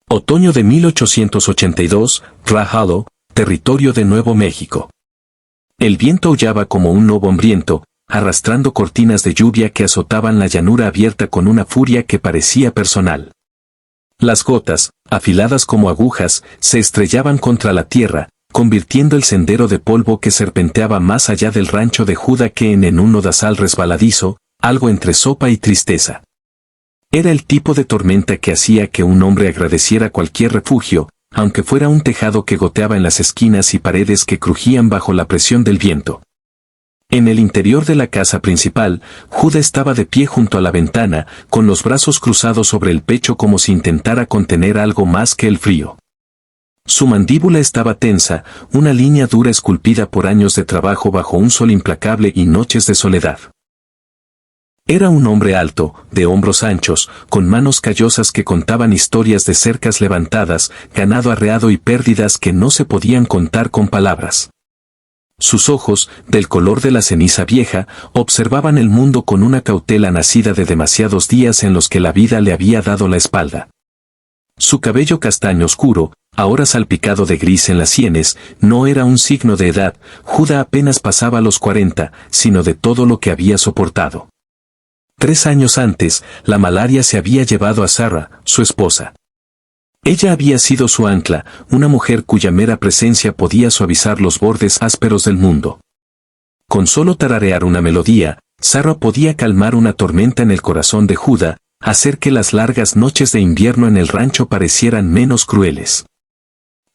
Otoño de 1882, Rajalo, territorio de Nuevo México. El viento aullaba como un lobo hambriento, arrastrando cortinas de lluvia que azotaban la llanura abierta con una furia que parecía personal. Las gotas, afiladas como agujas, se estrellaban contra la tierra, convirtiendo el sendero de polvo que serpenteaba más allá del rancho de Judá que en un lodazal resbaladizo, algo entre sopa y tristeza. Era el tipo de tormenta que hacía que un hombre agradeciera cualquier refugio, aunque fuera un tejado que goteaba en las esquinas y paredes que crujían bajo la presión del viento. En el interior de la casa principal, Judá estaba de pie junto a la ventana, con los brazos cruzados sobre el pecho como si intentara contener algo más que el frío. Su mandíbula estaba tensa, una línea dura esculpida por años de trabajo bajo un sol implacable y noches de soledad. Era un hombre alto, de hombros anchos, con manos callosas que contaban historias de cercas levantadas, ganado arreado y pérdidas que no se podían contar con palabras. Sus ojos, del color de la ceniza vieja, observaban el mundo con una cautela nacida de demasiados días en los que la vida le había dado la espalda. Su cabello castaño oscuro, ahora salpicado de gris en las sienes, no era un signo de edad. Judá apenas pasaba los 40, sino de todo lo que había soportado. 3 años antes, la malaria se había llevado a Sarah, su esposa. Ella había sido su ancla, una mujer cuya mera presencia podía suavizar los bordes ásperos del mundo. Con solo tararear una melodía, Sarah podía calmar una tormenta en el corazón de Judá, hacer que las largas noches de invierno en el rancho parecieran menos crueles.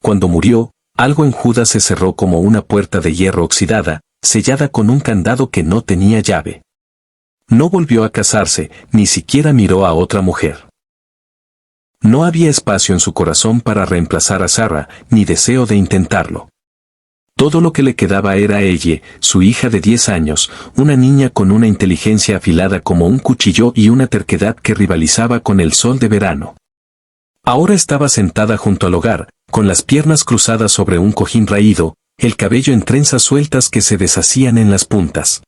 Cuando murió, algo en Judá se cerró como una puerta de hierro oxidada, sellada con un candado que no tenía llave. No volvió a casarse, ni siquiera miró a otra mujer. No había espacio en su corazón para reemplazar a Sarah, ni deseo de intentarlo. Todo lo que le quedaba era ella, su hija de 10 años, una niña con una inteligencia afilada como un cuchillo y una terquedad que rivalizaba con el sol de verano. Ahora estaba sentada junto al hogar, con las piernas cruzadas sobre un cojín raído, el cabello en trenzas sueltas que se deshacían en las puntas.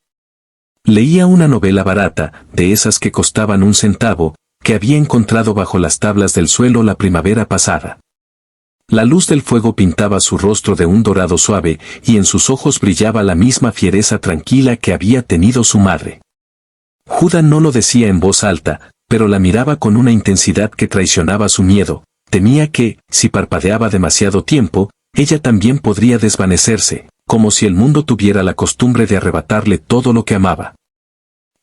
Leía una novela barata, de esas que costaban 1 centavo, que había encontrado bajo las tablas del suelo la primavera pasada. La luz del fuego pintaba su rostro de un dorado suave, y en sus ojos brillaba la misma fiereza tranquila que había tenido su madre. Judá no lo decía en voz alta, pero la miraba con una intensidad que traicionaba su miedo. Temía que, si parpadeaba demasiado tiempo, ella también podría desvanecerse, como si el mundo tuviera la costumbre de arrebatarle todo lo que amaba.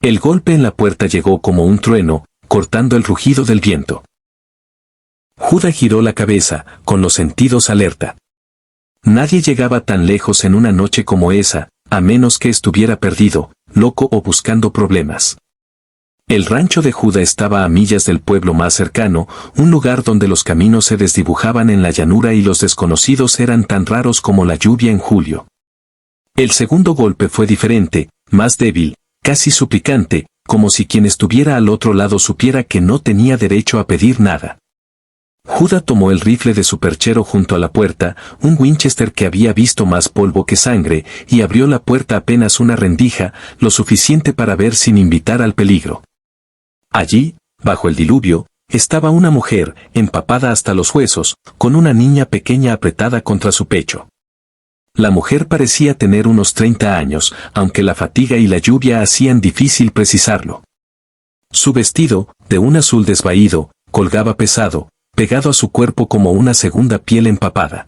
El golpe en la puerta llegó como un trueno, cortando el rugido del viento. Judá giró la cabeza, con los sentidos alerta. Nadie llegaba tan lejos en una noche como esa, a menos que estuviera perdido, loco o buscando problemas. El rancho de Judá estaba a millas del pueblo más cercano, un lugar donde los caminos se desdibujaban en la llanura y los desconocidos eran tan raros como la lluvia en julio. El segundo golpe fue diferente, más débil, casi suplicante, como si quien estuviera al otro lado supiera que no tenía derecho a pedir nada. Judá tomó el rifle de su perchero junto a la puerta, un Winchester que había visto más polvo que sangre, y abrió la puerta apenas una rendija, lo suficiente para ver sin invitar al peligro. Allí, bajo el diluvio, estaba una mujer, empapada hasta los huesos, con una niña pequeña apretada contra su pecho. La mujer parecía tener unos 30 años, aunque la fatiga y la lluvia hacían difícil precisarlo. Su vestido, de un azul desvaído, colgaba pesado, pegado a su cuerpo como una segunda piel empapada.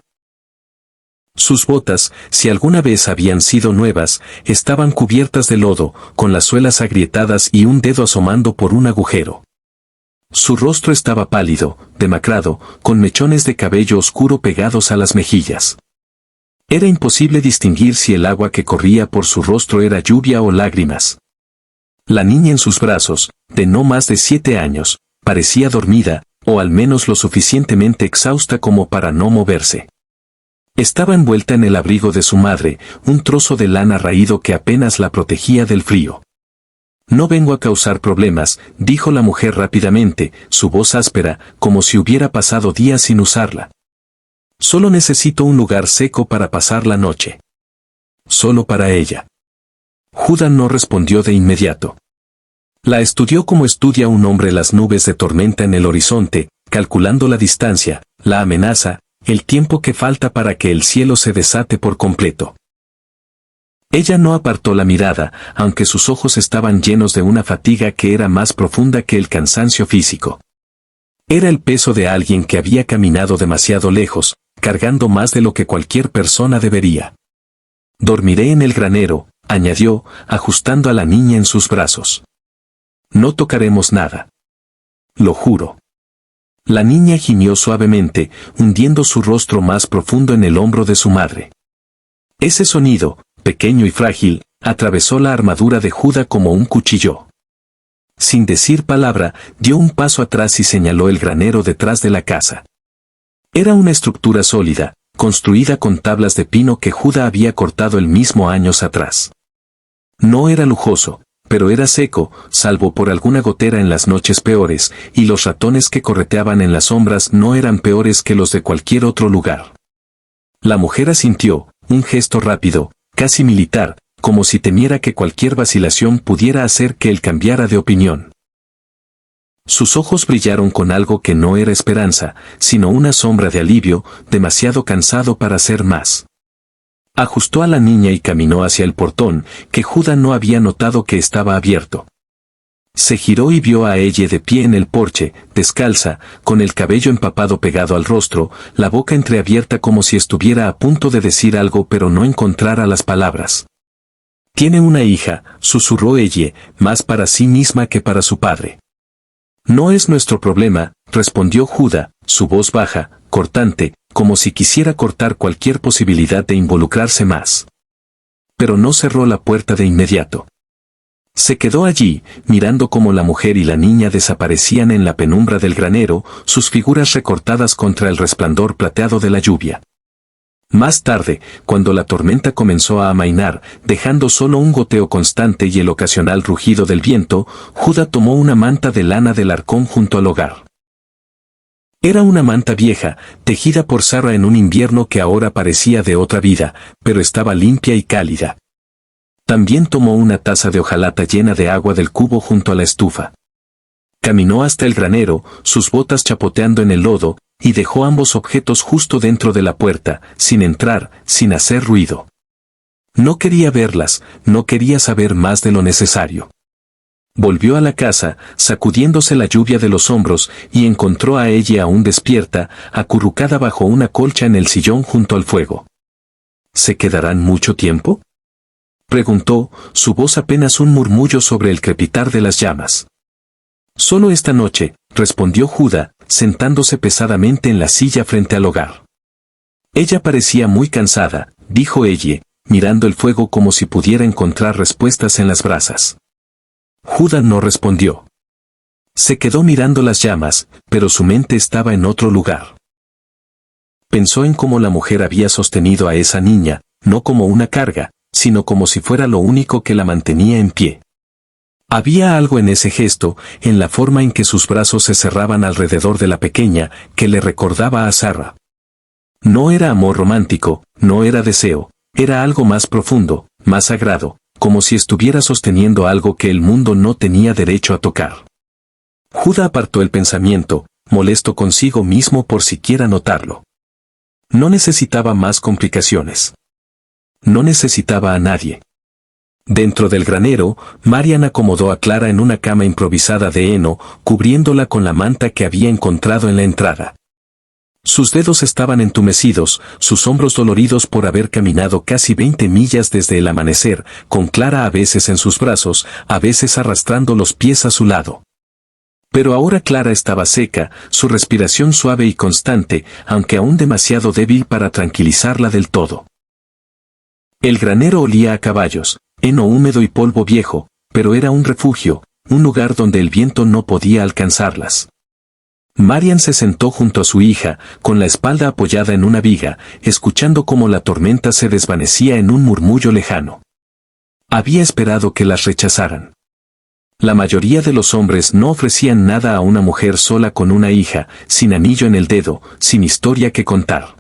Sus botas, si alguna vez habían sido nuevas, estaban cubiertas de lodo, con las suelas agrietadas y un dedo asomando por un agujero. Su rostro estaba pálido, demacrado, con mechones de cabello oscuro pegados a las mejillas. Era imposible distinguir si el agua que corría por su rostro era lluvia o lágrimas. La niña en sus brazos, de no más de 7 años, parecía dormida, o al menos lo suficientemente exhausta como para no moverse. Estaba envuelta en el abrigo de su madre, un trozo de lana raído que apenas la protegía del frío. No vengo a causar problemas, dijo la mujer rápidamente, su voz áspera, como si hubiera pasado días sin usarla. Solo necesito un lugar seco para pasar la noche. Solo para ella. Judá no respondió de inmediato. La estudió como estudia un hombre las nubes de tormenta en el horizonte, calculando la distancia, la amenaza, el tiempo que falta para que el cielo se desate por completo. Ella no apartó la mirada, aunque sus ojos estaban llenos de una fatiga que era más profunda que el cansancio físico. Era el peso de alguien que había caminado demasiado lejos, cargando más de lo que cualquier persona debería. Dormiré en el granero, añadió, ajustando a la niña en sus brazos. No tocaremos nada. Lo juro. La niña gimió suavemente, hundiendo su rostro más profundo en el hombro de su madre. Ese sonido, pequeño y frágil, atravesó la armadura de Judá como un cuchillo. Sin decir palabra, dio un paso atrás y señaló el granero detrás de la casa. Era una estructura sólida, construida con tablas de pino que Judá había cortado el mismo años atrás. No era lujoso, pero era seco, salvo por alguna gotera en las noches peores, y los ratones que correteaban en las sombras no eran peores que los de cualquier otro lugar. La mujer asintió, un gesto rápido, casi militar, como si temiera que cualquier vacilación pudiera hacer que él cambiara de opinión. Sus ojos brillaron con algo que no era esperanza, sino una sombra de alivio, demasiado cansado para hacer más. Ajustó a la niña y caminó hacia el portón, que Judá no había notado que estaba abierto. Se giró y vio a ella de pie en el porche, descalza, con el cabello empapado pegado al rostro, la boca entreabierta como si estuviera a punto de decir algo pero no encontrara las palabras. «Tiene una hija», susurró ella, más para sí misma que para su padre. «No es nuestro problema», respondió Judá, su voz baja, cortante, como si quisiera cortar cualquier posibilidad de involucrarse más. Pero no cerró la puerta de inmediato. Se quedó allí, mirando cómo la mujer y la niña desaparecían en la penumbra del granero, sus figuras recortadas contra el resplandor plateado de la lluvia. Más tarde, cuando la tormenta comenzó a amainar, dejando solo un goteo constante y el ocasional rugido del viento, Judá tomó una manta de lana del arcón junto al hogar. Era una manta vieja, tejida por Sara en un invierno que ahora parecía de otra vida, pero estaba limpia y cálida. También tomó una taza de hojalata llena de agua del cubo junto a la estufa. Caminó hasta el granero, sus botas chapoteando en el lodo, y dejó ambos objetos justo dentro de la puerta, sin entrar, sin hacer ruido. No quería verlas, no quería saber más de lo necesario. Volvió a la casa, sacudiéndose la lluvia de los hombros, y encontró a ella aún despierta, acurrucada bajo una colcha en el sillón junto al fuego. ¿Se quedarán mucho tiempo?, preguntó, su voz apenas un murmullo sobre el crepitar de las llamas. Solo esta noche, respondió Judá, sentándose pesadamente en la silla frente al hogar. Ella parecía muy cansada, dijo ella, mirando el fuego como si pudiera encontrar respuestas en las brasas. Judá no respondió. Se quedó mirando las llamas, pero su mente estaba en otro lugar. Pensó en cómo la mujer había sostenido a esa niña, no como una carga, sino como si fuera lo único que la mantenía en pie. Había algo en ese gesto, en la forma en que sus brazos se cerraban alrededor de la pequeña, que le recordaba a Sara. No era amor romántico, no era deseo, era algo más profundo, más sagrado, como si estuviera sosteniendo algo que el mundo no tenía derecho a tocar. Judá apartó el pensamiento, molesto consigo mismo por siquiera notarlo. No necesitaba más complicaciones. No necesitaba a nadie. Dentro del granero, Marian acomodó a Clara en una cama improvisada de heno, cubriéndola con la manta que había encontrado en la entrada. Sus dedos estaban entumecidos, sus hombros doloridos por haber caminado casi 20 millas desde el amanecer, con Clara a veces en sus brazos, a veces arrastrando los pies a su lado. Pero ahora Clara estaba seca, su respiración suave y constante, aunque aún demasiado débil para tranquilizarla del todo. El granero olía a caballos, heno húmedo y polvo viejo, pero era un refugio, un lugar donde el viento no podía alcanzarlas. Marian se sentó junto a su hija, con la espalda apoyada en una viga, escuchando cómo la tormenta se desvanecía en un murmullo lejano. Había esperado que las rechazaran. La mayoría de los hombres no ofrecían nada a una mujer sola con una hija, sin anillo en el dedo, sin historia que contar.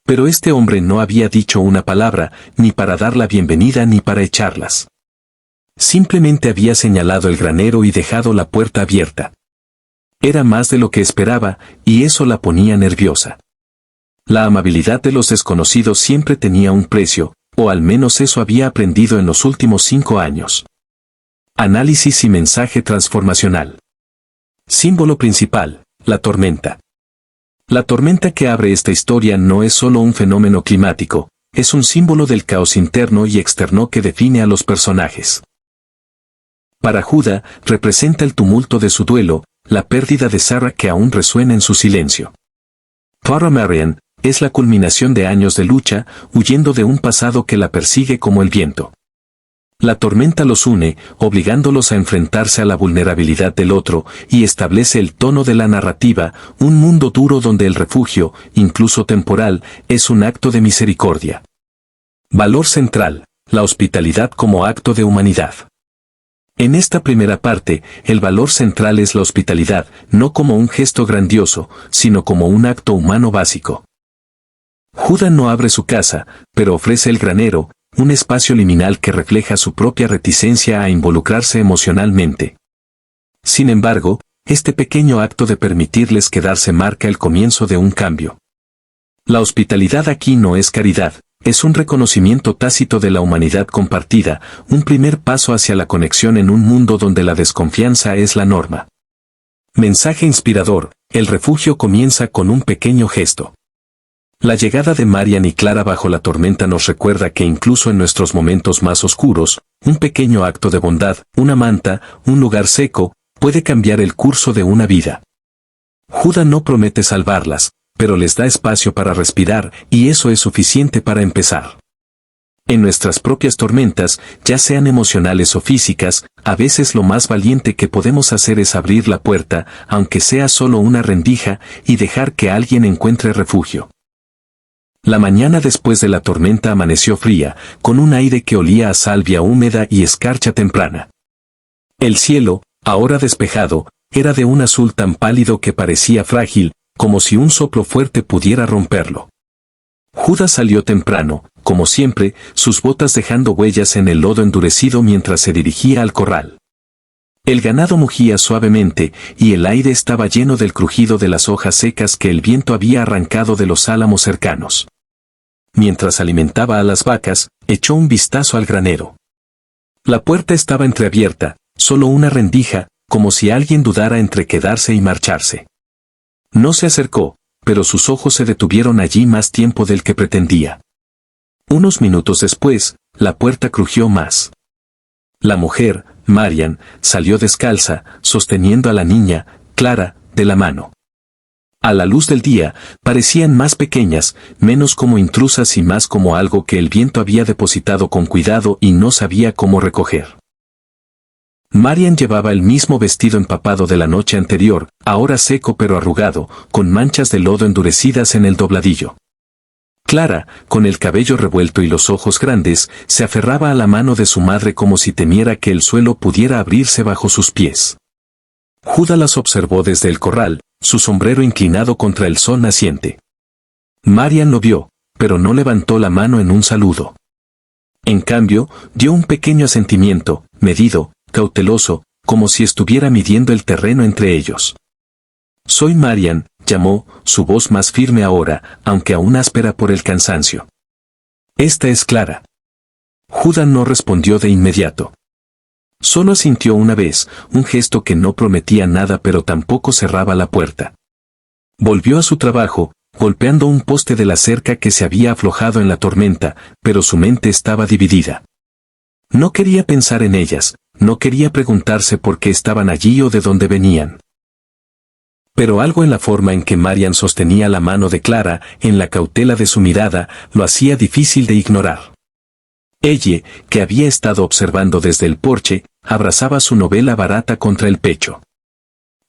Pero este hombre no había dicho una palabra, ni para dar la bienvenida ni para echarlas. Simplemente había señalado el granero y dejado la puerta abierta. Era más de lo que esperaba, y eso la ponía nerviosa. La amabilidad de los desconocidos siempre tenía un precio, o al menos eso había aprendido en los últimos 5 años. Análisis y mensaje transformacional. Símbolo principal, la tormenta. La tormenta que abre esta historia no es solo un fenómeno climático, es un símbolo del caos interno y externo que define a los personajes. Para Judá, representa el tumulto de su duelo, la pérdida de Sarah que aún resuena en su silencio. Para Marian, es la culminación de años de lucha, huyendo de un pasado que la persigue como el viento. La tormenta los une, obligándolos a enfrentarse a la vulnerabilidad del otro, y establece el tono de la narrativa, un mundo duro donde el refugio, incluso temporal, es un acto de misericordia. Valor central, la hospitalidad como acto de humanidad. En esta primera parte, el valor central es la hospitalidad, no como un gesto grandioso, sino como un acto humano básico. Judá no abre su casa, pero ofrece el granero, un espacio liminal que refleja su propia reticencia a involucrarse emocionalmente. Sin embargo, este pequeño acto de permitirles quedarse marca el comienzo de un cambio. La hospitalidad aquí no es caridad, es un reconocimiento tácito de la humanidad compartida, un primer paso hacia la conexión en un mundo donde la desconfianza es la norma. Mensaje inspirador, el refugio comienza con un pequeño gesto. La llegada de Marian y Clara bajo la tormenta nos recuerda que incluso en nuestros momentos más oscuros, un pequeño acto de bondad, una manta, un lugar seco, puede cambiar el curso de una vida. Judá no promete salvarlas, pero les da espacio para respirar, y eso es suficiente para empezar. En nuestras propias tormentas, ya sean emocionales o físicas, a veces lo más valiente que podemos hacer es abrir la puerta, aunque sea solo una rendija, y dejar que alguien encuentre refugio. La mañana después de la tormenta amaneció fría, con un aire que olía a salvia húmeda y escarcha temprana. El cielo, ahora despejado, era de un azul tan pálido que parecía frágil, como si un soplo fuerte pudiera romperlo. Judá salió temprano, como siempre, sus botas dejando huellas en el lodo endurecido mientras se dirigía al corral. El ganado mugía suavemente, y el aire estaba lleno del crujido de las hojas secas que el viento había arrancado de los álamos cercanos. Mientras alimentaba a las vacas, echó un vistazo al granero. La puerta estaba entreabierta, solo una rendija, como si alguien dudara entre quedarse y marcharse. No se acercó, pero sus ojos se detuvieron allí más tiempo del que pretendía. Unos minutos después, la puerta crujió más. La mujer, Marian, salió descalza, sosteniendo a la niña, Clara, de la mano. A la luz del día, parecían más pequeñas, menos como intrusas y más como algo que el viento había depositado con cuidado y no sabía cómo recoger. Marian llevaba el mismo vestido empapado de la noche anterior, ahora seco pero arrugado, con manchas de lodo endurecidas en el dobladillo. Clara, con el cabello revuelto y los ojos grandes, se aferraba a la mano de su madre como si temiera que el suelo pudiera abrirse bajo sus pies. Judá las observó desde el corral, su sombrero inclinado contra el sol naciente. Marian lo vio, pero no levantó la mano en un saludo. En cambio, dio un pequeño asentimiento, medido, cauteloso, como si estuviera midiendo el terreno entre ellos. «Soy Marian», llamó, su voz más firme ahora, aunque aún áspera por el cansancio. «Esta es Clara». Judá no respondió de inmediato. Solo asintió una vez, un gesto que no prometía nada pero tampoco cerraba la puerta. Volvió a su trabajo, golpeando un poste de la cerca que se había aflojado en la tormenta, pero su mente estaba dividida. No quería pensar en ellas, no quería preguntarse por qué estaban allí o de dónde venían. Pero algo en la forma en que Marian sostenía la mano de Clara, en la cautela de su mirada, lo hacía difícil de ignorar. Ella, que había estado observando desde el porche, abrazaba su novela barata contra el pecho.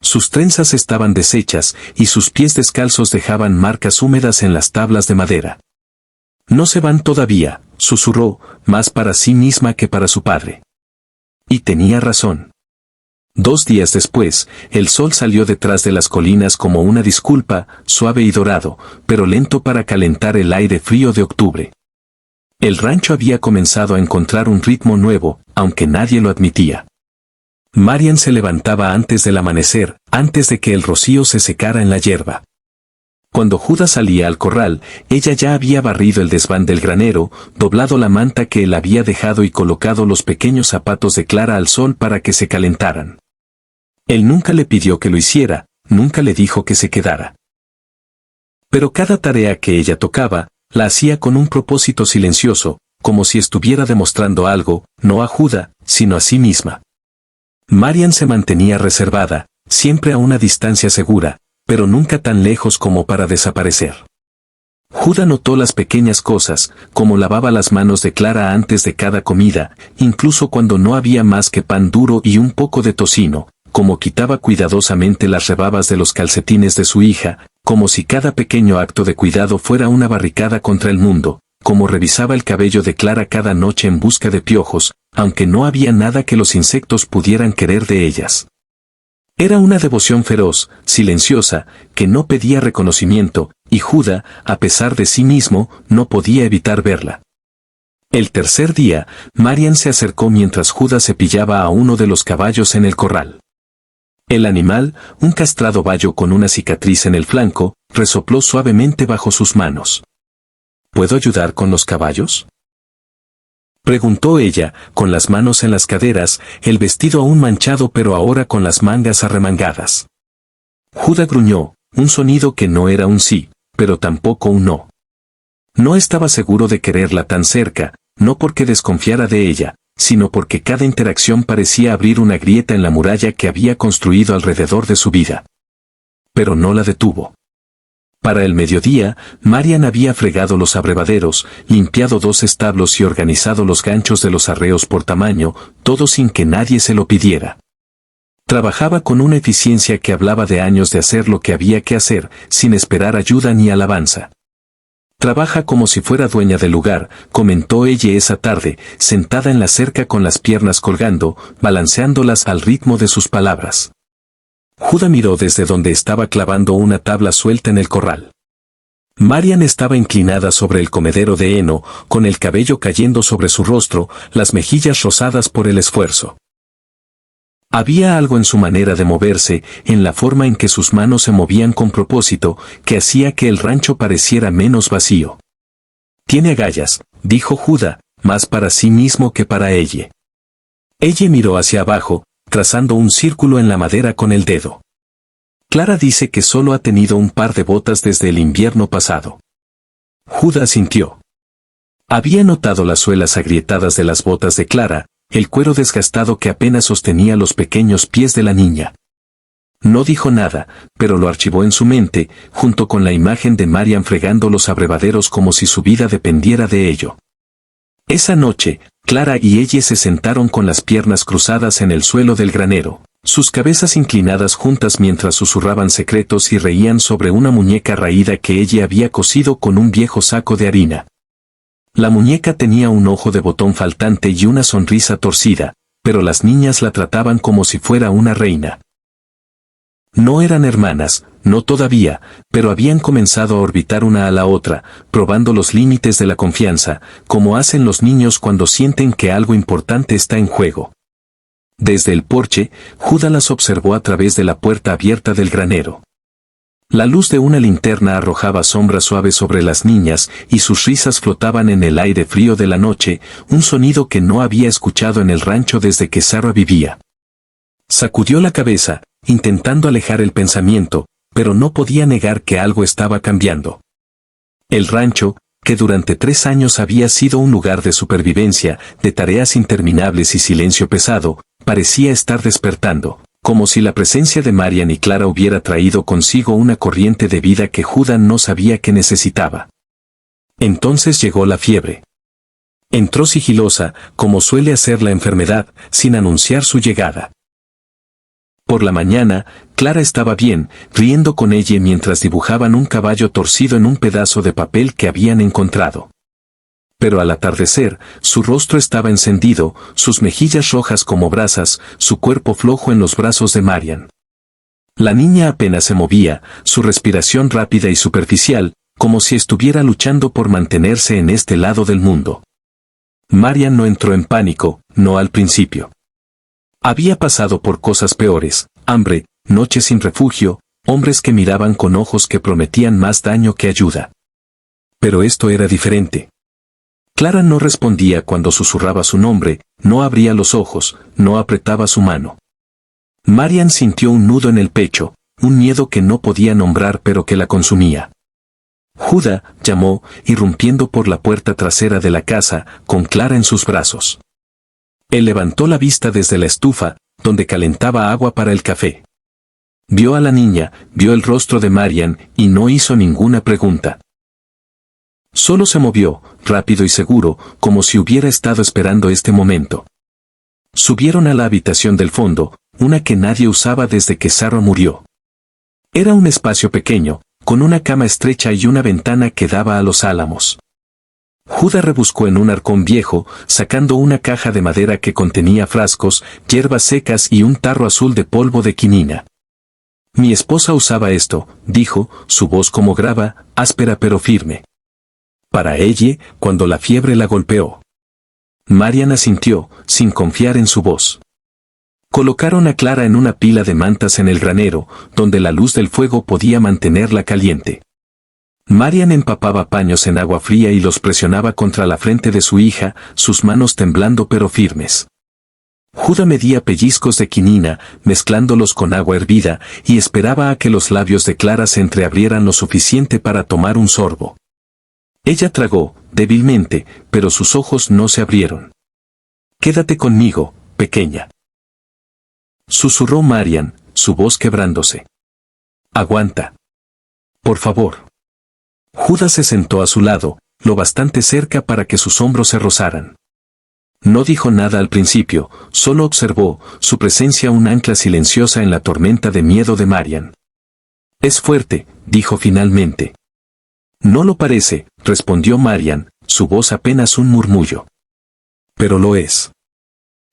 Sus trenzas estaban deshechas, y sus pies descalzos dejaban marcas húmedas en las tablas de madera. «No se van todavía», susurró, más para sí misma que para su padre. Y tenía razón. 2 días después, el sol salió detrás de las colinas como una disculpa, suave y dorado, pero lento para calentar el aire frío de octubre. El rancho había comenzado a encontrar un ritmo nuevo, aunque nadie lo admitía. Marian se levantaba antes del amanecer, antes de que el rocío se secara en la hierba. Cuando Judá salía al corral, ella ya había barrido el desván del granero, doblado la manta que él había dejado y colocado los pequeños zapatos de Clara al sol para que se calentaran. Él nunca le pidió que lo hiciera, nunca le dijo que se quedara. Pero cada tarea que ella tocaba, la hacía con un propósito silencioso, como si estuviera demostrando algo, no a Judá, sino a sí misma. Marian se mantenía reservada, siempre a una distancia segura, pero nunca tan lejos como para desaparecer. Judá notó las pequeñas cosas, como lavaba las manos de Clara antes de cada comida, incluso cuando no había más que pan duro y un poco de tocino, como quitaba cuidadosamente las rebabas de los calcetines de su hija, como si cada pequeño acto de cuidado fuera una barricada contra el mundo, como revisaba el cabello de Clara cada noche en busca de piojos, aunque no había nada que los insectos pudieran querer de ellas. Era una devoción feroz, silenciosa, que no pedía reconocimiento, y Judá, a pesar de sí mismo, no podía evitar verla. El tercer día, Marian se acercó mientras Judá cepillaba a uno de los caballos en el corral. El animal, un castrado bayo con una cicatriz en el flanco, resopló suavemente bajo sus manos. ¿Puedo ayudar con los caballos?, preguntó ella, con las manos en las caderas, el vestido aún manchado pero ahora con las mangas arremangadas. Judá gruñó, un sonido que no era un sí, pero tampoco un no. No estaba seguro de quererla tan cerca, no porque desconfiara de ella, sino porque cada interacción parecía abrir una grieta en la muralla que había construido alrededor de su vida. Pero no la detuvo. Para el mediodía, Marian había fregado los abrevaderos, limpiado 2 establos y organizado los ganchos de los arreos por tamaño, todo sin que nadie se lo pidiera. Trabajaba con una eficiencia que hablaba de años de hacer lo que había que hacer, sin esperar ayuda ni alabanza. Trabaja como si fuera dueña del lugar, comentó ella esa tarde, sentada en la cerca con las piernas colgando, balanceándolas al ritmo de sus palabras. Judá miró desde donde estaba clavando una tabla suelta en el corral. Marian estaba inclinada sobre el comedero de heno, con el cabello cayendo sobre su rostro, las mejillas rosadas por el esfuerzo. Había algo en su manera de moverse, en la forma en que sus manos se movían con propósito, que hacía que el rancho pareciera menos vacío. «Tiene agallas», dijo Judá, más para sí mismo que para ella. Ella miró hacia abajo, trazando un círculo en la madera con el dedo. Clara dice que solo ha tenido un par de botas desde el invierno pasado. Judá asintió. Había notado las suelas agrietadas de las botas de Clara, el cuero desgastado que apenas sostenía los pequeños pies de la niña. No dijo nada, pero lo archivó en su mente, junto con la imagen de Marian fregando los abrevaderos como si su vida dependiera de ello. Esa noche, Clara y ella se sentaron con las piernas cruzadas en el suelo del granero, sus cabezas inclinadas juntas mientras susurraban secretos y reían sobre una muñeca raída que ella había cosido con un viejo saco de harina. La muñeca tenía un ojo de botón faltante y una sonrisa torcida, pero las niñas la trataban como si fuera una reina. No eran hermanas, no todavía, pero habían comenzado a orbitar una a la otra, probando los límites de la confianza, como hacen los niños cuando sienten que algo importante está en juego. Desde el porche, Judá las observó a través de la puerta abierta del granero. La luz de una linterna arrojaba sombras suaves sobre las niñas y sus risas flotaban en el aire frío de la noche, un sonido que no había escuchado en el rancho desde que Sarah vivía. Sacudió la cabeza, intentando alejar el pensamiento, pero no podía negar que algo estaba cambiando. El rancho, que durante 3 años había sido un lugar de supervivencia, de tareas interminables y silencio pesado, parecía estar despertando, como si la presencia de Marian y Clara hubiera traído consigo una corriente de vida que Judá no sabía que necesitaba. Entonces llegó la fiebre. Entró sigilosa, como suele hacer la enfermedad, sin anunciar su llegada. Por la mañana, Clara estaba bien, riendo con ella mientras dibujaban un caballo torcido en un pedazo de papel que habían encontrado. Pero al atardecer, su rostro estaba encendido, sus mejillas rojas como brasas, su cuerpo flojo en los brazos de Marian. La niña apenas se movía, su respiración rápida y superficial, como si estuviera luchando por mantenerse en este lado del mundo. Marian no entró en pánico, no al principio. Había pasado por cosas peores, hambre, noches sin refugio, hombres que miraban con ojos que prometían más daño que ayuda. Pero esto era diferente. Clara no respondía cuando susurraba su nombre, no abría los ojos, no apretaba su mano. Marian sintió un nudo en el pecho, un miedo que no podía nombrar pero que la consumía. Judá, llamó, irrumpiendo por la puerta trasera de la casa, con Clara en sus brazos. Él levantó la vista desde la estufa, donde calentaba agua para el café. Vio a la niña, vio el rostro de Marian, y no hizo ninguna pregunta. Solo se movió, rápido y seguro, como si hubiera estado esperando este momento. Subieron a la habitación del fondo, una que nadie usaba desde que Sarah murió. Era un espacio pequeño, con una cama estrecha y una ventana que daba a los álamos. Judá rebuscó en un arcón viejo, sacando una caja de madera que contenía frascos, hierbas secas y un tarro azul de polvo de quinina. Mi esposa usaba esto, dijo, su voz como grava, áspera pero firme. Para ella, cuando la fiebre la golpeó. Marian asintió, sin confiar en su voz. Colocaron a Clara en una pila de mantas en el granero, donde la luz del fuego podía mantenerla caliente. Marian empapaba paños en agua fría y los presionaba contra la frente de su hija, sus manos temblando pero firmes. Judá medía pellizcos de quinina, mezclándolos con agua hervida, y esperaba a que los labios de Clara se entreabrieran lo suficiente para tomar un sorbo. Ella tragó, débilmente, pero sus ojos no se abrieron. «Quédate conmigo, pequeña», susurró Marian, su voz quebrándose. «Aguanta. Por favor». Judá se sentó a su lado, lo bastante cerca para que sus hombros se rozaran. No dijo nada al principio, solo observó, su presencia un ancla silenciosa en la tormenta de miedo de Marian. «Es fuerte», dijo finalmente. «No lo parece», respondió Marian, su voz apenas un murmullo. «Pero lo es».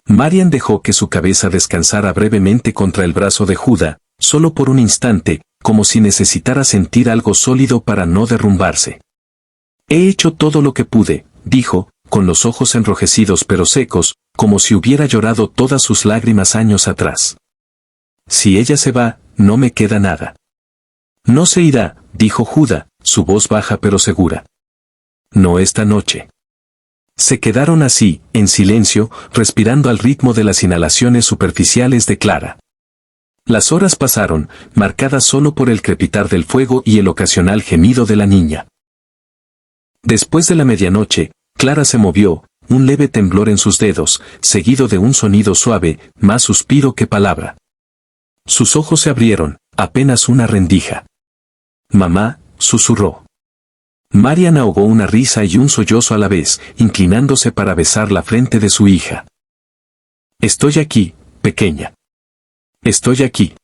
Marian dejó que su cabeza descansara brevemente contra el brazo de Judá, solo por un instante, como si necesitara sentir algo sólido para no derrumbarse. «He hecho todo lo que pude», dijo, con los ojos enrojecidos pero secos, como si hubiera llorado todas sus lágrimas años atrás. «Si ella se va, no me queda nada». «No se irá», dijo Judá, su voz baja pero segura. «No esta noche». Se quedaron así, en silencio, respirando al ritmo de las inhalaciones superficiales de Clara. Las horas pasaron, marcadas solo por el crepitar del fuego y el ocasional gemido de la niña. Después de la medianoche, Clara se movió, un leve temblor en sus dedos, seguido de un sonido suave, más suspiro que palabra. Sus ojos se abrieron, apenas una rendija. «Mamá», susurró. Marian ahogó una risa y un sollozo a la vez, inclinándose para besar la frente de su hija. «Estoy aquí, pequeña. Estoy aquí».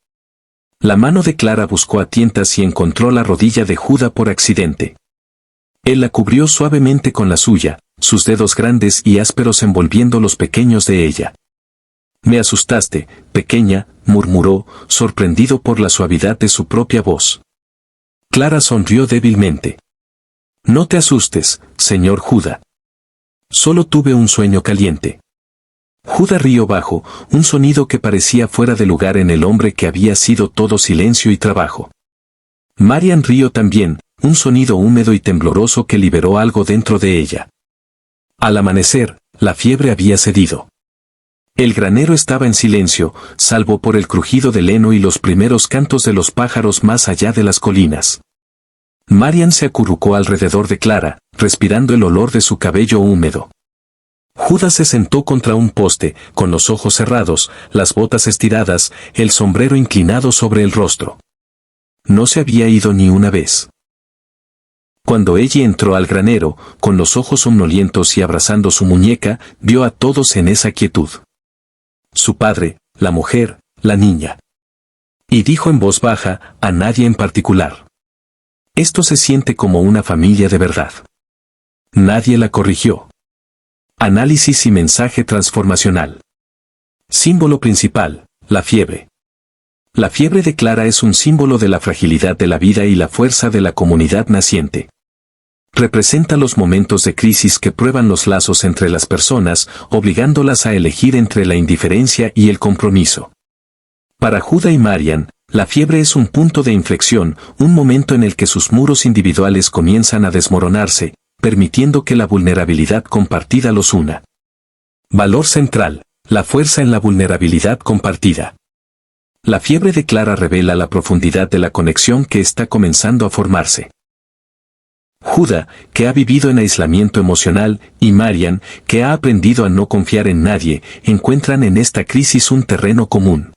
La mano de Clara buscó a tientas y encontró la rodilla de Judá por accidente. Él la cubrió suavemente con la suya, sus dedos grandes y ásperos envolviendo los pequeños de ella. «Me asustaste, pequeña», murmuró, sorprendido por la suavidad de su propia voz. Clara sonrió débilmente. «No te asustes, señor Judá. Solo tuve un sueño caliente». Judá rió bajo, un sonido que parecía fuera de lugar en el hombre que había sido todo silencio y trabajo. Marian rió también, un sonido húmedo y tembloroso que liberó algo dentro de ella. Al amanecer, la fiebre había cedido. El granero estaba en silencio, salvo por el crujido del heno y los primeros cantos de los pájaros más allá de las colinas. Marian se acurrucó alrededor de Clara, respirando el olor de su cabello húmedo. Judá se sentó contra un poste, con los ojos cerrados, las botas estiradas, el sombrero inclinado sobre el rostro. No se había ido ni una vez. Cuando ella entró al granero, con los ojos somnolientos y abrazando su muñeca, vio a todos en esa quietud. Su padre, la mujer, la niña. Y dijo en voz baja, a nadie en particular: «Esto se siente como una familia de verdad». Nadie la corrigió. Análisis y mensaje transformacional. Símbolo principal, la fiebre. La fiebre de Clara es un símbolo de la fragilidad de la vida y la fuerza de la comunidad naciente. Representa los momentos de crisis que prueban los lazos entre las personas, obligándolas a elegir entre la indiferencia y el compromiso. Para Judá y Marian, La fiebre es un punto de inflexión, un momento en el que sus muros individuales comienzan a desmoronarse, permitiendo que la vulnerabilidad compartida los una. Valor central: la fuerza en la vulnerabilidad compartida. La fiebre de Clara revela la profundidad de la conexión que está comenzando a formarse. Judá, que ha vivido en aislamiento emocional, y Marian, que ha aprendido a no confiar en nadie, encuentran en esta crisis un terreno común.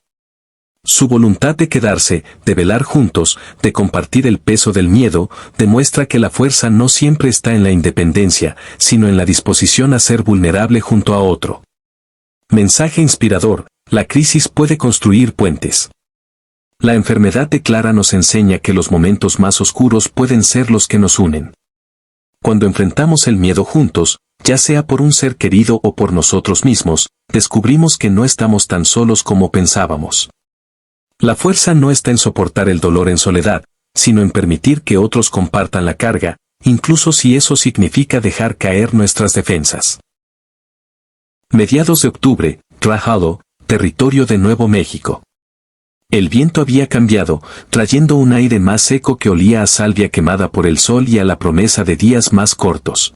Su voluntad de quedarse, de velar juntos, de compartir el peso del miedo, demuestra que la fuerza no siempre está en la independencia, sino en la disposición a ser vulnerable junto a otro. Mensaje inspirador: la crisis puede construir puentes. La enfermedad de Clara nos enseña que los momentos más oscuros pueden ser los que nos unen. Cuando enfrentamos el miedo juntos, ya sea por un ser querido o por nosotros mismos, descubrimos que no estamos tan solos como pensábamos. La fuerza no está en soportar el dolor en soledad, sino en permitir que otros compartan la carga, incluso si eso significa dejar caer nuestras defensas. Mediados de octubre, Rajalo, territorio de Nuevo México. El viento había cambiado, trayendo un aire más seco que olía a salvia quemada por el sol y a la promesa de días más cortos.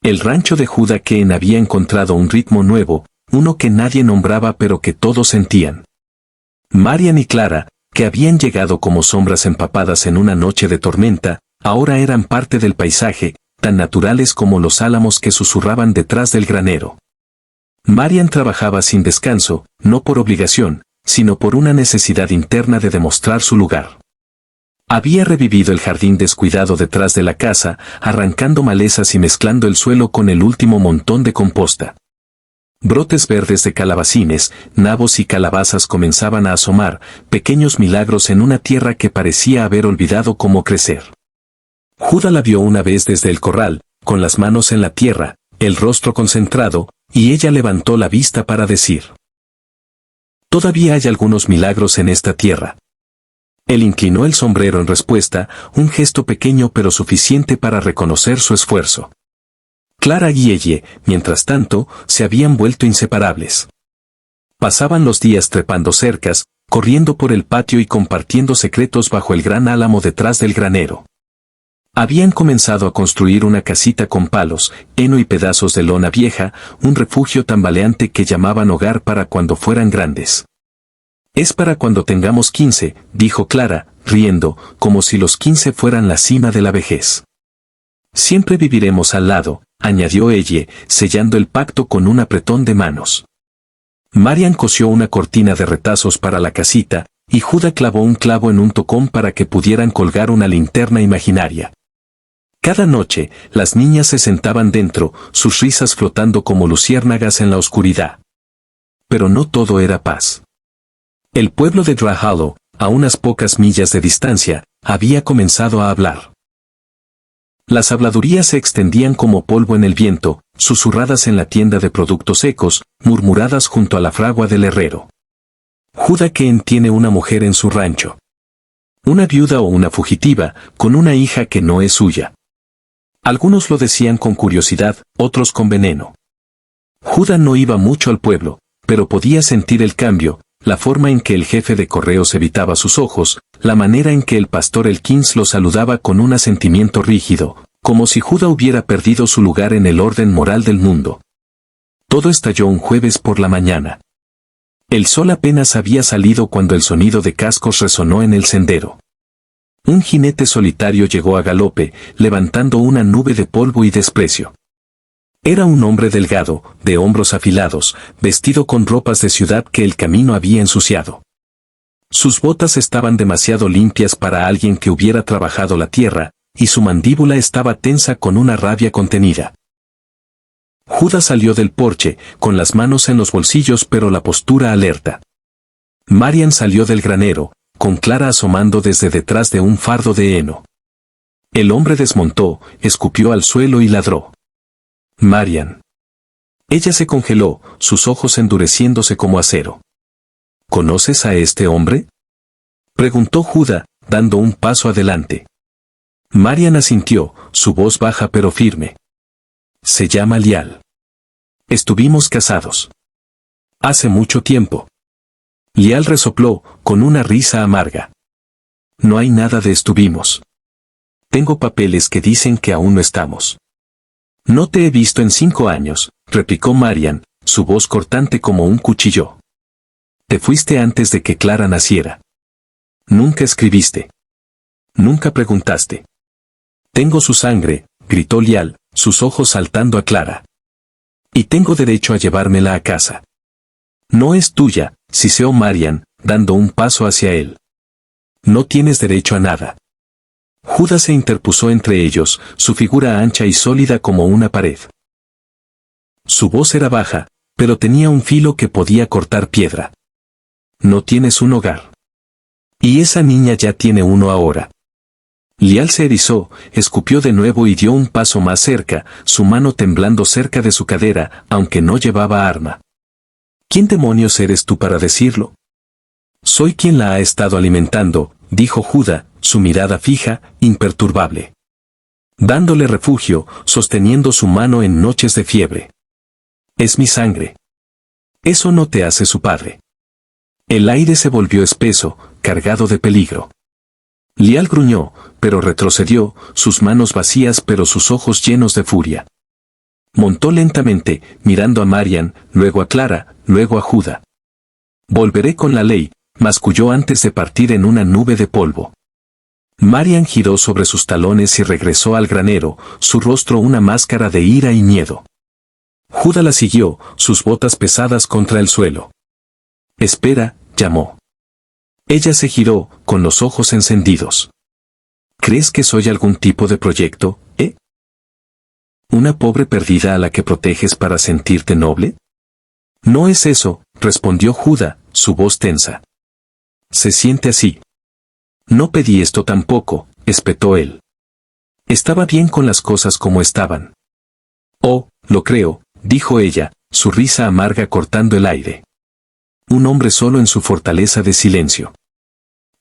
El rancho de Judá Ken había encontrado un ritmo nuevo, uno que nadie nombraba pero que todos sentían. Marian y Clara, que habían llegado como sombras empapadas en una noche de tormenta, ahora eran parte del paisaje, tan naturales como los álamos que susurraban detrás del granero. Marian trabajaba sin descanso, no por obligación, sino por una necesidad interna de demostrar su lugar. Había revivido el jardín descuidado detrás de la casa, arrancando malezas y mezclando el suelo con el último montón de composta. Brotes verdes de calabacines, nabos y calabazas comenzaban a asomar, pequeños milagros en una tierra que parecía haber olvidado cómo crecer. Judá la vio una vez desde el corral, con las manos en la tierra, el rostro concentrado, y ella levantó la vista para decir: «Todavía hay algunos milagros en esta tierra». Él inclinó el sombrero en respuesta, un gesto pequeño pero suficiente para reconocer su esfuerzo. Clara y ella, mientras tanto, se habían vuelto inseparables. Pasaban los días trepando cercas, corriendo por el patio y compartiendo secretos bajo el gran álamo detrás del granero. Habían comenzado a construir una casita con palos, heno y pedazos de lona vieja, un refugio tambaleante que llamaban hogar para cuando fueran grandes. «Es para cuando tengamos 15», dijo Clara, riendo, como si los 15 fueran la cima de la vejez. «Siempre viviremos al lado», añadió ella, sellando el pacto con un apretón de manos. Marian cosió una cortina de retazos para la casita, y Judá clavó un clavo en un tocón para que pudieran colgar una linterna imaginaria. Cada noche, las niñas se sentaban dentro, sus risas flotando como luciérnagas en la oscuridad. Pero no todo era paz. El pueblo de Rajalo, a unas pocas millas de distancia, había comenzado a hablar. Las habladurías se extendían como polvo en el viento, susurradas en la tienda de productos secos, murmuradas junto a la fragua del herrero. Judá Ken tiene una mujer en su rancho. Una viuda o una fugitiva, con una hija que no es suya. Algunos lo decían con curiosidad, otros con veneno. Judá no iba mucho al pueblo, pero podía sentir el cambio, la forma en que el jefe de correos evitaba sus ojos, la manera en que el pastor Elkins lo saludaba con un asentimiento rígido, como si Judá hubiera perdido su lugar en el orden moral del mundo. Todo estalló un jueves por la mañana. El sol apenas había salido cuando el sonido de cascos resonó en el sendero. Un jinete solitario llegó a galope, levantando una nube de polvo y desprecio. Era un hombre delgado, de hombros afilados, vestido con ropas de ciudad que el camino había ensuciado. Sus botas estaban demasiado limpias para alguien que hubiera trabajado la tierra, y su mandíbula estaba tensa con una rabia contenida. Judá salió del porche, con las manos en los bolsillos pero la postura alerta. Marian salió del granero, con Clara asomando desde detrás de un fardo de heno. El hombre desmontó, escupió al suelo y ladró. «Marian». Ella se congeló, sus ojos endureciéndose como acero. «¿Conoces a este hombre?», preguntó Judá, dando un paso adelante. Marian asintió, su voz baja pero firme. «Se llama Lial. Estuvimos casados. Hace mucho tiempo». Lial resopló, con una risa amarga. No hay nada de estuvimos. Tengo papeles que dicen que aún no estamos. No te he visto en 5 años, replicó Marian, su voz cortante como un cuchillo. Te fuiste antes de que Clara naciera. Nunca escribiste. Nunca preguntaste. Tengo su sangre, gritó Lial, sus ojos saltando a Clara. Y tengo derecho a llevármela a casa. No es tuya, siseó Marian, dando un paso hacia él. No tienes derecho a nada. Judas se interpuso entre ellos, su figura ancha y sólida como una pared. Su voz era baja, pero tenía un filo que podía cortar piedra. No tienes un hogar. Y esa niña ya tiene uno ahora. Lial se erizó, escupió de nuevo y dio un paso más cerca, su mano temblando cerca de su cadera, aunque no llevaba arma. ¿Quién demonios eres tú para decirlo? Soy quien la ha estado alimentando, dijo Judá, su mirada fija, imperturbable. Dándole refugio, sosteniendo su mano en noches de fiebre. Es mi sangre. Eso no te hace su padre. El aire se volvió espeso, cargado de peligro. Lial gruñó, pero retrocedió, sus manos vacías pero sus ojos llenos de furia. Montó lentamente, mirando a Marian, luego a Clara, luego a Judá. Volveré con la ley, masculló antes de partir en una nube de polvo. Marian giró sobre sus talones y regresó al granero, su rostro una máscara de ira y miedo. Judá la siguió, sus botas pesadas contra el suelo. Espera, llamó. Ella se giró, con los ojos encendidos. ¿Crees que soy algún tipo de proyecto, ¿Una pobre perdida a la que proteges para sentirte noble? No es eso, respondió Judá, su voz tensa. Se siente así. No pedí esto tampoco, espetó él. Estaba bien con las cosas como estaban. Oh, lo creo, dijo ella, su risa amarga cortando el aire. Un hombre solo en su fortaleza de silencio.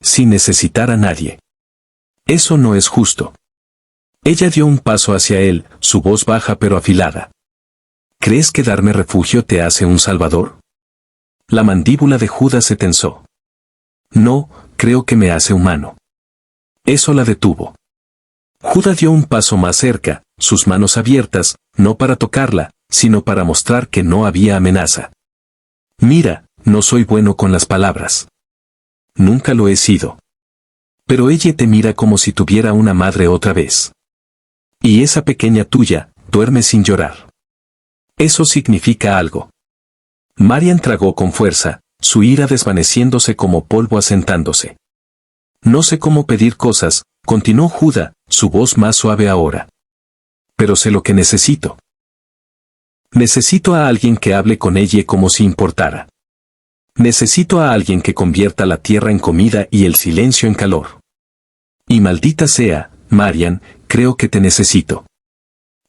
Sin necesitar a nadie. Eso no es justo. Ella dio un paso hacia él, su voz baja pero afilada. ¿Crees que darme refugio te hace un salvador? La mandíbula de Judá se tensó. No, creo que me hace humano. Eso la detuvo. Judá dio un paso más cerca, sus manos abiertas, no para tocarla, sino para mostrar que no había amenaza. Mira, no soy bueno con las palabras. Nunca lo he sido. Pero ella te mira como si tuviera una madre otra vez. Y esa pequeña tuya, duerme sin llorar. Eso significa algo. Marian tragó con fuerza, su ira desvaneciéndose como polvo asentándose. No sé cómo pedir cosas, continuó Judá, su voz más suave ahora. Pero sé lo que necesito. Necesito a alguien que hable con ella como si importara. Necesito a alguien que convierta la tierra en comida y el silencio en calor. Y maldita sea, Marian, creo que te necesito.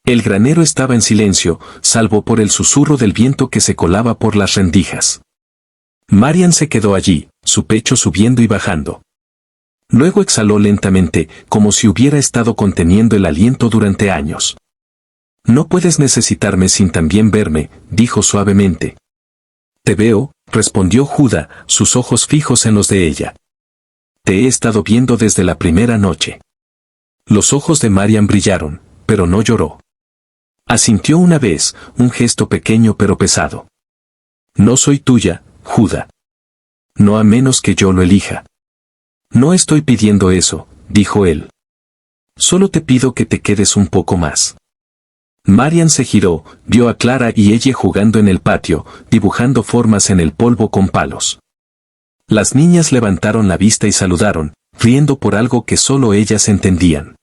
El granero estaba en silencio, salvo por el susurro del viento que se colaba por las rendijas. Marian se quedó allí, su pecho subiendo y bajando. Luego exhaló lentamente, como si hubiera estado conteniendo el aliento durante años. No puedes necesitarme sin también verme, dijo suavemente. Te veo, respondió Judá, sus ojos fijos en los de ella. Te he estado viendo desde la primera noche. Los ojos de Marian brillaron, pero no lloró. Asintió una vez, un gesto pequeño pero pesado. No soy tuya, Judá. No a menos que yo lo elija. No estoy pidiendo eso, dijo él. Solo te pido que te quedes un poco más. Marian se giró, vio a Clara y ella jugando en el patio, dibujando formas en el polvo con palos. Las niñas levantaron la vista y saludaron, riendo por algo que solo ellas entendían.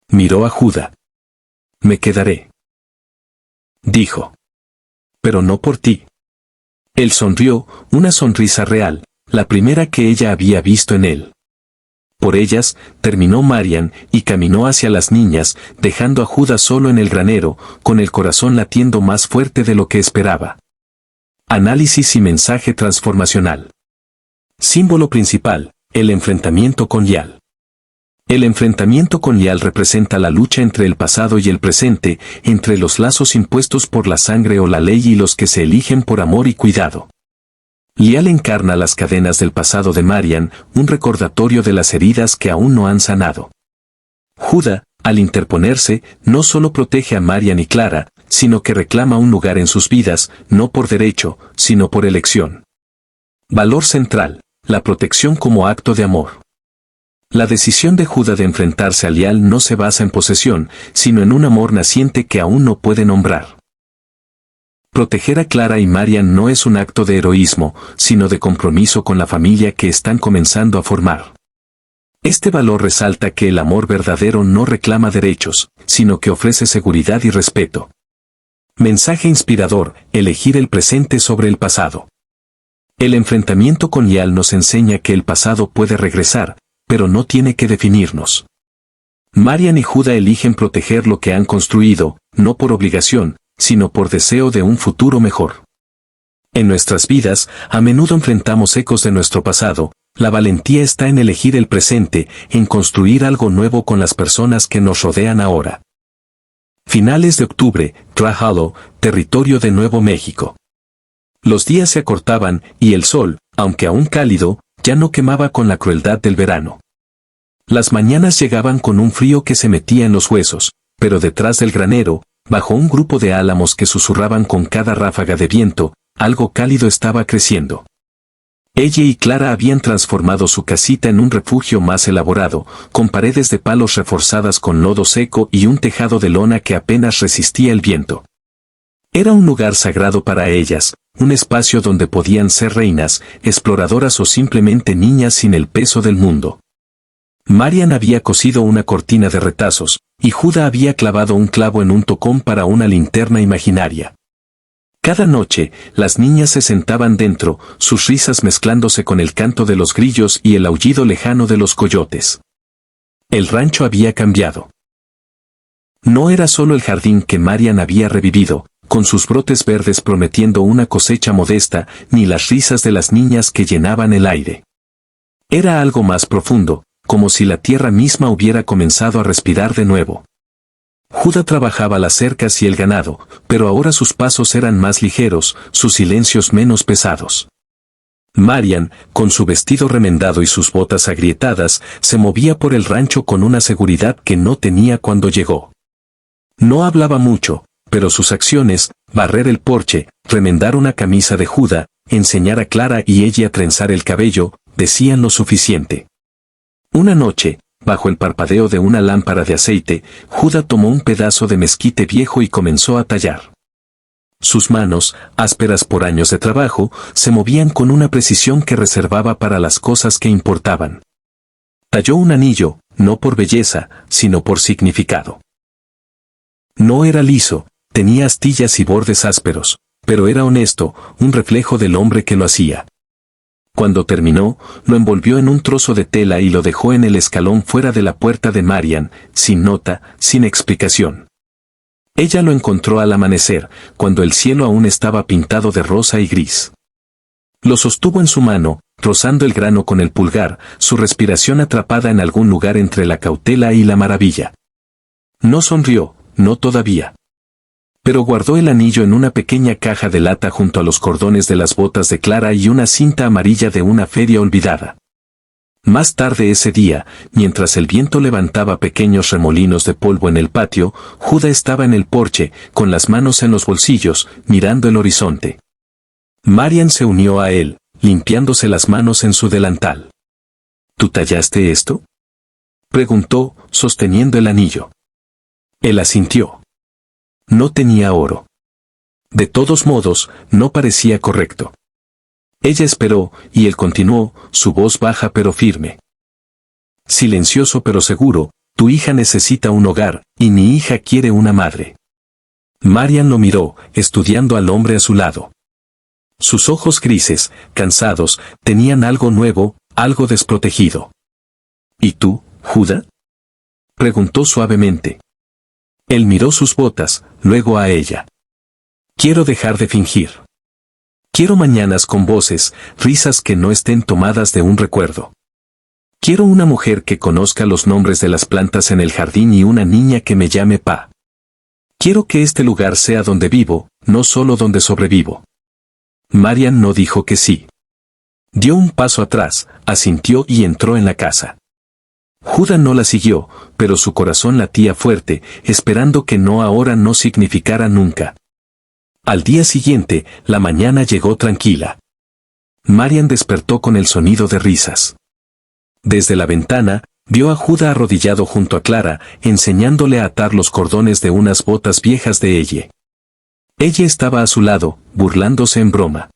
Miró a Judá. Me quedaré. Dijo. Pero no por ti. Él sonrió, una sonrisa real, la primera que ella había visto en él. Por ellas, terminó Marian y caminó hacia las niñas, dejando a Judá solo en el granero, con el corazón latiendo más fuerte de lo que esperaba. Análisis y mensaje transformacional. Símbolo principal, el enfrentamiento con Lial. El enfrentamiento con Lial representa la lucha entre el pasado y el presente, entre los lazos impuestos por la sangre o la ley y los que se eligen por amor y cuidado. Lial encarna las cadenas del pasado de Marian, un recordatorio de las heridas que aún no han sanado. Judá, al interponerse, no solo protege a Marian y Clara, sino que reclama un lugar en sus vidas, no por derecho, sino por elección. Valor central: la protección como acto de amor. La decisión de Judá de enfrentarse a Lial no se basa en posesión, sino en un amor naciente que aún no puede nombrar. Proteger a Clara y Marian no es un acto de heroísmo, sino de compromiso con la familia que están comenzando a formar. Este valor resalta que el amor verdadero no reclama derechos, sino que ofrece seguridad y respeto. Mensaje inspirador: elegir el presente sobre el pasado. El enfrentamiento con Lial nos enseña que el pasado puede regresar, pero no tiene que definirnos. Marian y Judá eligen proteger lo que han construido, no por obligación, sino por deseo de un futuro mejor. En nuestras vidas, a menudo enfrentamos ecos de nuestro pasado. La valentía está en elegir el presente, en construir algo nuevo con las personas que nos rodean ahora. Finales de octubre, Trujillo, territorio de Nuevo México. Los días se acortaban, y el sol, aunque aún cálido, ya no quemaba con la crueldad del verano. Las mañanas llegaban con un frío que se metía en los huesos, pero detrás del granero, bajo un grupo de álamos que susurraban con cada ráfaga de viento, algo cálido estaba creciendo. Ella y Clara habían transformado su casita en un refugio más elaborado, con paredes de palos reforzadas con lodo seco y un tejado de lona que apenas resistía el viento. Era un lugar sagrado para ellas, un espacio donde podían ser reinas, exploradoras o simplemente niñas sin el peso del mundo. Marian había cosido una cortina de retazos, y Judá había clavado un clavo en un tocón para una linterna imaginaria. Cada noche, las niñas se sentaban dentro, sus risas mezclándose con el canto de los grillos y el aullido lejano de los coyotes. El rancho había cambiado. No era solo el jardín que Marian había revivido, con sus brotes verdes prometiendo una cosecha modesta, ni las risas de las niñas que llenaban el aire. Era algo más profundo, como si la tierra misma hubiera comenzado a respirar de nuevo. Judá trabajaba las cercas y el ganado, pero ahora sus pasos eran más ligeros, sus silencios menos pesados. Marian, con su vestido remendado y sus botas agrietadas, se movía por el rancho con una seguridad que no tenía cuando llegó. No hablaba mucho, pero sus acciones, barrer el porche, remendar una camisa de Judá, enseñar a Clara y ella a trenzar el cabello, decían lo suficiente. Una noche, bajo el parpadeo de una lámpara de aceite, Judá tomó un pedazo de mezquite viejo y comenzó a tallar. Sus manos, ásperas por años de trabajo, se movían con una precisión que reservaba para las cosas que importaban. Talló un anillo, no por belleza, sino por significado. No era liso, tenía astillas y bordes ásperos, pero era honesto, un reflejo del hombre que lo hacía. Cuando terminó, lo envolvió en un trozo de tela y lo dejó en el escalón fuera de la puerta de Marian, sin nota, sin explicación. Ella lo encontró al amanecer, cuando el cielo aún estaba pintado de rosa y gris. Lo sostuvo en su mano, rozando el grano con el pulgar, su respiración atrapada en algún lugar entre la cautela y la maravilla. No sonrió, no todavía. Pero guardó el anillo en una pequeña caja de lata junto a los cordones de las botas de Clara y una cinta amarilla de una feria olvidada. Más tarde ese día, mientras el viento levantaba pequeños remolinos de polvo en el patio, Judá estaba en el porche, con las manos en los bolsillos, mirando el horizonte. Marian se unió a él, limpiándose las manos en su delantal. ¿Tú tallaste esto?, preguntó, sosteniendo el anillo. Él asintió. No tenía oro. De todos modos, no parecía correcto. Ella esperó, y él continuó, su voz baja pero firme. Silencioso pero seguro: tu hija necesita un hogar, y mi hija quiere una madre. Marian lo miró, estudiando al hombre a su lado. Sus ojos grises, cansados, tenían algo nuevo, algo desprotegido. ¿Y tú, Judá?, preguntó suavemente. Él miró sus botas, luego a ella. Quiero dejar de fingir. Quiero mañanas con voces, risas que no estén tomadas de un recuerdo. Quiero una mujer que conozca los nombres de las plantas en el jardín y una niña que me llame Pa. Quiero que este lugar sea donde vivo, no solo donde sobrevivo. Marian no dijo que sí. Dio un paso atrás, asintió y entró en la casa. Judá no la siguió, pero su corazón latía fuerte, esperando que no ahora no significara nunca. Al día siguiente, la mañana llegó tranquila. Marian despertó con el sonido de risas. Desde la ventana, vio a Judá arrodillado junto a Clara, enseñándole a atar los cordones de unas botas viejas de ella. Ella estaba a su lado, burlándose en broma.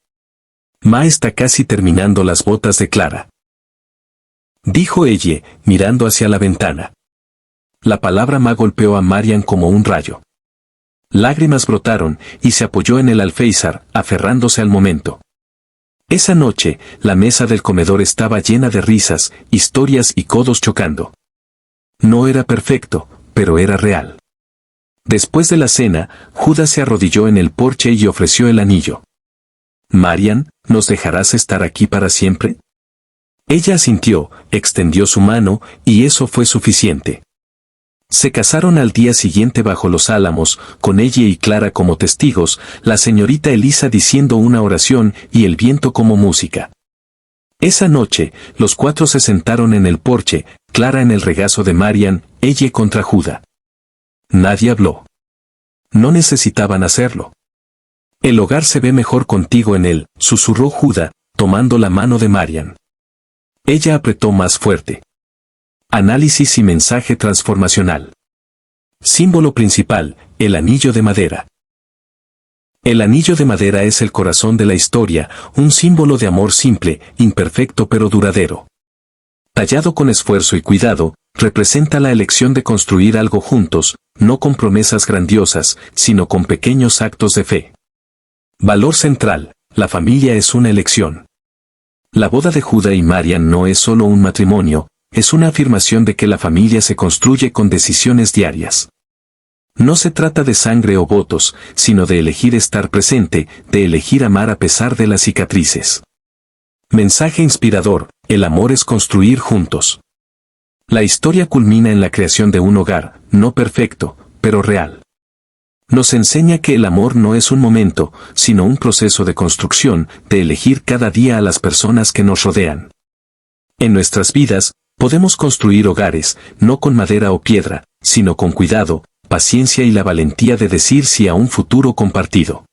Ma está casi terminando las botas de Clara, dijo ella, mirando hacia la ventana. La palabra ma golpeó a Marian como un rayo. Lágrimas brotaron, y se apoyó en el alféizar, aferrándose al momento. Esa noche, la mesa del comedor estaba llena de risas, historias y codos chocando. No era perfecto, pero era real. Después de la cena, Judá se arrodilló en el porche y ofreció el anillo. «Marian, ¿nos dejarás estar aquí para siempre?» Ella asintió, extendió su mano, y eso fue suficiente. Se casaron al día siguiente bajo los álamos, con ella y Clara como testigos, la señorita Elisa diciendo una oración y el viento como música. Esa noche, los cuatro se sentaron en el porche, Clara en el regazo de Marian, ella contra Judá. Nadie habló. No necesitaban hacerlo. «El hogar se ve mejor contigo en él», susurró Judá, tomando la mano de Marian. Ella apretó más fuerte. Análisis y mensaje transformacional. Símbolo principal, el anillo de madera. El anillo de madera es el corazón de la historia, un símbolo de amor simple, imperfecto pero duradero. Tallado con esfuerzo y cuidado, representa la elección de construir algo juntos, no con promesas grandiosas, sino con pequeños actos de fe. Valor central, la familia es una elección. La boda de Judá y Marian no es solo un matrimonio, es una afirmación de que la familia se construye con decisiones diarias. No se trata de sangre o votos, sino de elegir estar presente, de elegir amar a pesar de las cicatrices. Mensaje inspirador, el amor es construir juntos. La historia culmina en la creación de un hogar, no perfecto, pero real. Nos enseña que el amor no es un momento, sino un proceso de construcción, de elegir cada día a las personas que nos rodean. En nuestras vidas, podemos construir hogares, no con madera o piedra, sino con cuidado, paciencia y la valentía de decir sí a un futuro compartido.